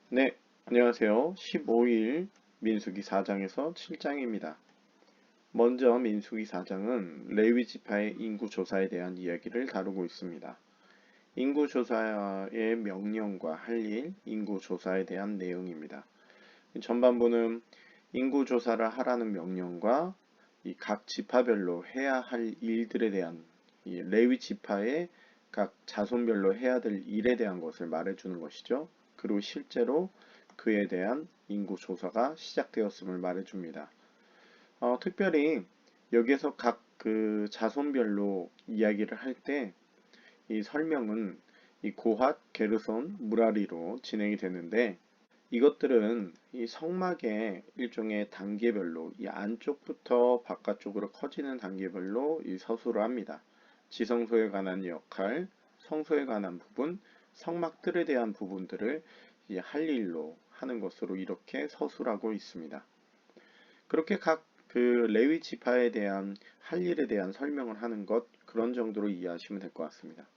네, 안녕하세요. 15일 민수기 4장에서 7장입니다. 먼저 민수기 4장은 레위 지파의 인구 조사에 대한 이야기를 다루고 있습니다. 인구 조사의 명령과 할 일, 인구 조사에 대한 내용입니다. 전반부는 인구 조사를 하라는 명령과 이 각 지파별로 해야 할 일들에 대한 이 레위 지파의 각 자손별로 해야 될 일에 대한 것을 말해주는 것이죠. 그리고 실제로 그에 대한 인구 조사가 시작되었음을 말해줍니다. 특별히 여기에서 각 그 자손별로 이야기를 할 때 이 설명은 이 고핫, 게르손, 무라리로 진행이 되는데 이것들은 이 성막의 일종의 단계별로 이 안쪽부터 바깥쪽으로 커지는 단계별로 이 서술을 합니다. 지성소에 관한 역할, 성소에 관한 부분, 성막들에 대한 부분들을 이 할 일로 하는 것으로 이렇게 서술하고 있습니다. 그렇게 각 그 레위 지파에 대한 할 일에 대한 설명을 하는 것 그런 정도로 이해하시면 될 것 같습니다.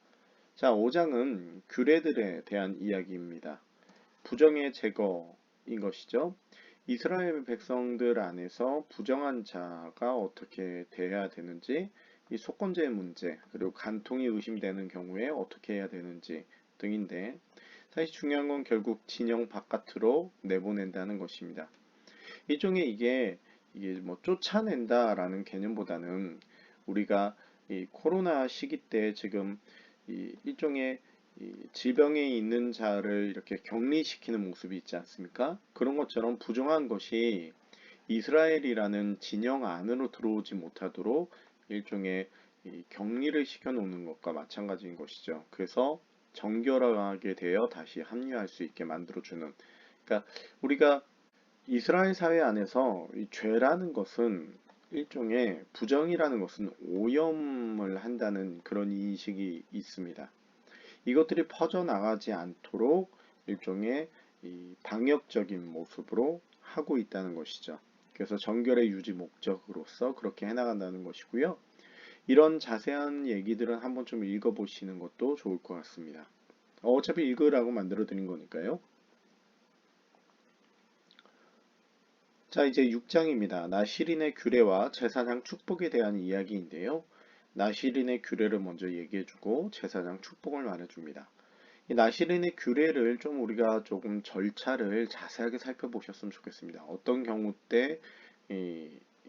자, 5장은 규례들에 대한 이야기입니다. 부정의 제거인 것이죠. 이스라엘 백성들 안에서 부정한 자가 어떻게 대해야 되는지, 이 속건제의 문제, 그리고 간통이 의심되는 경우에 어떻게 해야 되는지 등인데, 사실 중요한 건 결국 진영 바깥으로 내보낸다는 것입니다. 일종의 이게 뭐 쫓아낸다라는 개념보다는 우리가 이 코로나 시기 때 지금 이 일종의 이 질병에 있는 자를 이렇게 격리시키는 모습이 있지 않습니까? 그런 것처럼 부정한 것이 이스라엘이라는 진영 안으로 들어오지 못하도록 일종의 이 격리를 시켜 놓는 것과 마찬가지인 것이죠. 그래서 정결하게 되어 다시 합류할 수 있게 만들어주는. 그러니까 우리가 이스라엘 사회 안에서 이 죄라는 것은 일종의 부정이라는 것은 오염을 한다는 그런 인식이 있습니다. 이것들이 퍼져나가지 않도록 일종의 이 방역적인 모습으로 하고 있다는 것이죠. 그래서 정결의 유지 목적으로서 그렇게 해나간다는 것이고요. 이런 자세한 얘기들은 한번 좀 읽어보시는 것도 좋을 것 같습니다. 어차피 읽으라고 만들어 드린 거니까요. 자, 이제 6장입니다. 나시린의 규례와 제사장 축복에 대한 이야기인데요. 나시린의 규례를 먼저 얘기해주고 제사장 축복을 말해줍니다. 이 나시린의 규례를 좀 우리가 조금 절차를 자세하게 살펴보셨으면 좋겠습니다. 어떤 경우 때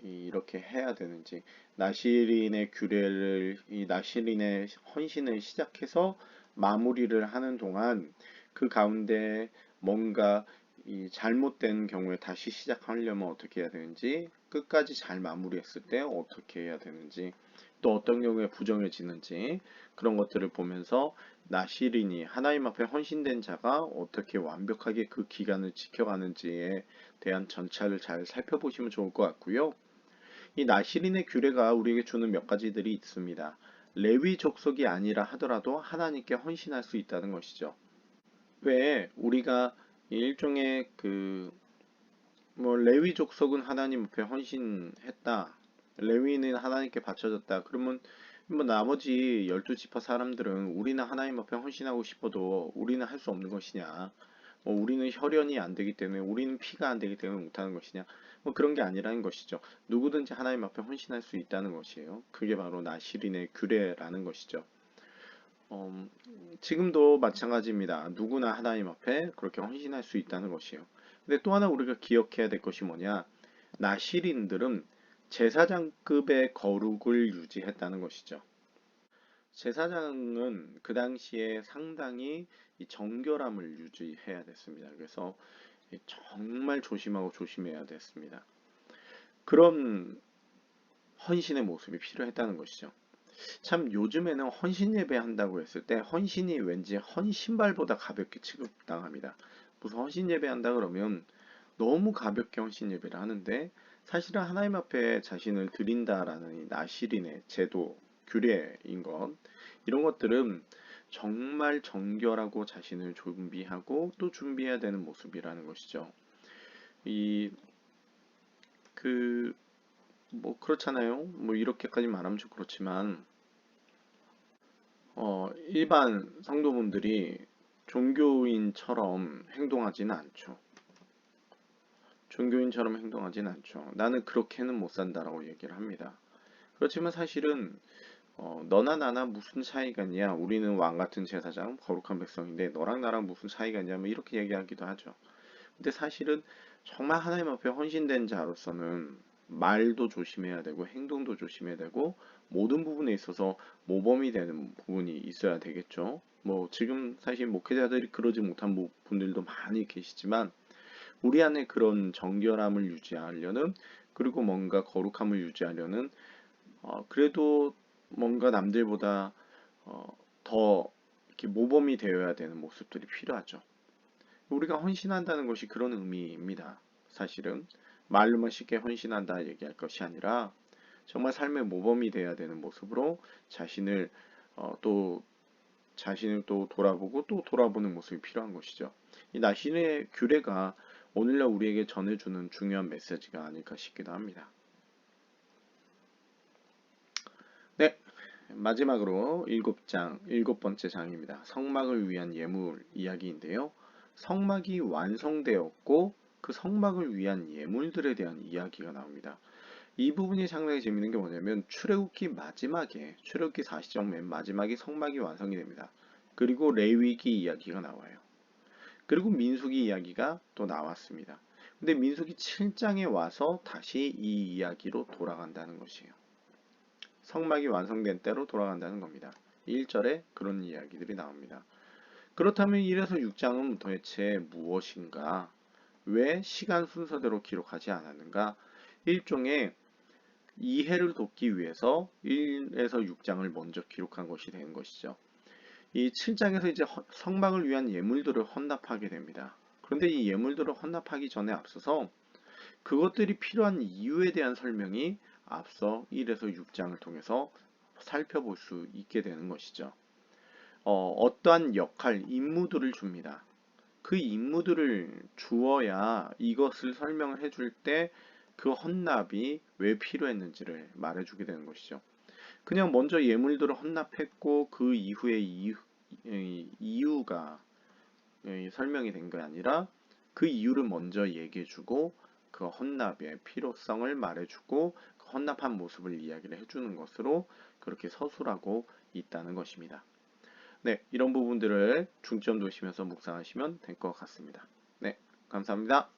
이렇게 해야 되는지, 나시린의 규례를, 이 나시린의 헌신을 시작해서 마무리를 하는 동안 그 가운데 뭔가 이 잘못된 경우에 다시 시작하려면 어떻게 해야 되는지, 끝까지 잘 마무리했을 때 어떻게 해야 되는지, 또 어떤 경우에 부정해지는지 그런 것들을 보면서 나시린이 하나님 앞에 헌신된 자가 어떻게 완벽하게 그 기간을 지켜가는지에 대한 전차를 잘 살펴보시면 좋을 것 같고요. 이 나시린의 규례가 우리에게 주는 몇 가지들이 있습니다. 레위 족속이 아니라 하더라도 하나님께 헌신할 수 있다는 것이죠. 왜 우리가 일종의 뭐 레위 족속은 하나님 앞에 헌신했다. 레위는 하나님께 바쳐졌다. 그러면 뭐 나머지 12지파 사람들은 우리는 하나님 앞에 헌신하고 싶어도 우리는 할 수 없는 것이냐. 뭐 우리는 혈연이 안 되기 때문에 우리는 피가 안 되기 때문에 못하는 것이냐. 뭐 그런 게 아니라는 것이죠. 누구든지 하나님 앞에 헌신할 수 있다는 것이에요. 그게 바로 나시린의 규례라는 것이죠. 어, 지금도 마찬가지입니다. 누구나 하나님 앞에 그렇게 헌신할 수 있다는 것이에요. 근데 또 하나 우리가 기억해야 될 것이 뭐냐? 나시린들은 제사장급의 거룩을 유지했다는 것이죠. 제사장은 그 당시에 상당히 이 정결함을 유지해야 됐습니다. 그래서 정말 조심하고 조심해야 됐습니다. 그런 헌신의 모습이 필요했다는 것이죠. 참 요즘에는 헌신 예배 한다고 했을 때 헌신이 왠지 헌신발보다 가볍게 취급당합니다. 무슨 헌신 예배 한다 그러면 너무 가볍게 헌신 예배를 하는데 사실은 하나님 앞에 자신을 드린다라는 이 나시린의 제도, 규례인 것 이런 것들은 정말 정결하고 자신을 준비하고 또 준비해야 되는 모습이라는 것이죠. 이 그 뭐 그렇잖아요. 뭐 이렇게까지 말하면 좀 그렇지만 일반 성도분들이 종교인처럼 행동하지는 않죠. 종교인처럼 행동하지는 않죠. 나는 그렇게는 못 산다라고 얘기를 합니다. 그렇지만 사실은 너나 나나 무슨 차이가 있냐? 우리는 왕 같은 제사장, 거룩한 백성인데 너랑 나랑 무슨 차이가 있냐? 뭐 이렇게 얘기하기도 하죠. 근데 사실은 정말 하나님 앞에 헌신된 자로서는 말도 조심해야 되고 행동도 조심해야 되고 모든 부분에 있어서 모범이 되는 부분이 있어야 되겠죠. 뭐 지금 사실 목회자들이 그러지 못한 분들도 많이 계시지만 우리 안에 그런 정결함을 유지하려는 그리고 뭔가 거룩함을 유지하려는 그래도 뭔가 남들보다 더 이렇게 모범이 되어야 되는 모습들이 필요하죠. 우리가 헌신한다는 것이 그런 의미입니다. 사실은 말로만 쉽게 헌신한다 얘기할 것이 아니라 정말 삶의 모범이 되어야 되는 모습으로 자신을 또 자신을 또 돌아보고 또 돌아보는 모습이 필요한 것이죠. 이 나신의 규례가 오늘날 우리에게 전해주는 중요한 메시지가 아닐까 싶기도 합니다. 네, 마지막으로 일곱 번째 장입니다. 성막을 위한 예물 이야기인데요. 성막이 완성되었고 그 성막을 위한 예물들에 대한 이야기가 나옵니다. 이 부분이 상당히 재밌는 게 뭐냐면 출애굽기 40장 맨 마지막에 성막이 완성이 됩니다. 그리고 레위기 이야기가 나와요. 그리고 민수기 이야기가 또 나왔습니다. 근데 민수기 7장에 와서 다시 이 이야기로 돌아간다는 것이에요. 성막이 완성된 때로 돌아간다는 겁니다. 1절에 그런 이야기들이 나옵니다. 그렇다면 1에서 6장은 도대체 무엇인가? 왜 시간 순서대로 기록하지 않았는가? 일종의 이해를 돕기 위해서 1에서 6장을 먼저 기록한 것이 되는 것이죠. 이 7장에서 이제 성막을 위한 예물들을 헌납하게 됩니다. 그런데 이 예물들을 헌납하기 전에 앞서서 그것들이 필요한 이유에 대한 설명이 앞서 1에서 6장을 통해서 살펴볼 수 있게 되는 것이죠. 어떠한 역할, 임무들을 줍니다. 그 임무들을 주어야 이것을 설명을 해줄 때 그 헌납이 왜 필요했는지를 말해주게 되는 것이죠. 그냥 먼저 예물들을 헌납했고 그 이후에 이유가 설명이 된 게 아니라 그 이유를 먼저 얘기해주고 그 헌납의 필요성을 말해주고 그 헌납한 모습을 이야기를 해주는 것으로 그렇게 서술하고 있다는 것입니다. 네, 이런 부분들을 중점 두시면서 묵상하시면 될 것 같습니다. 네, 감사합니다.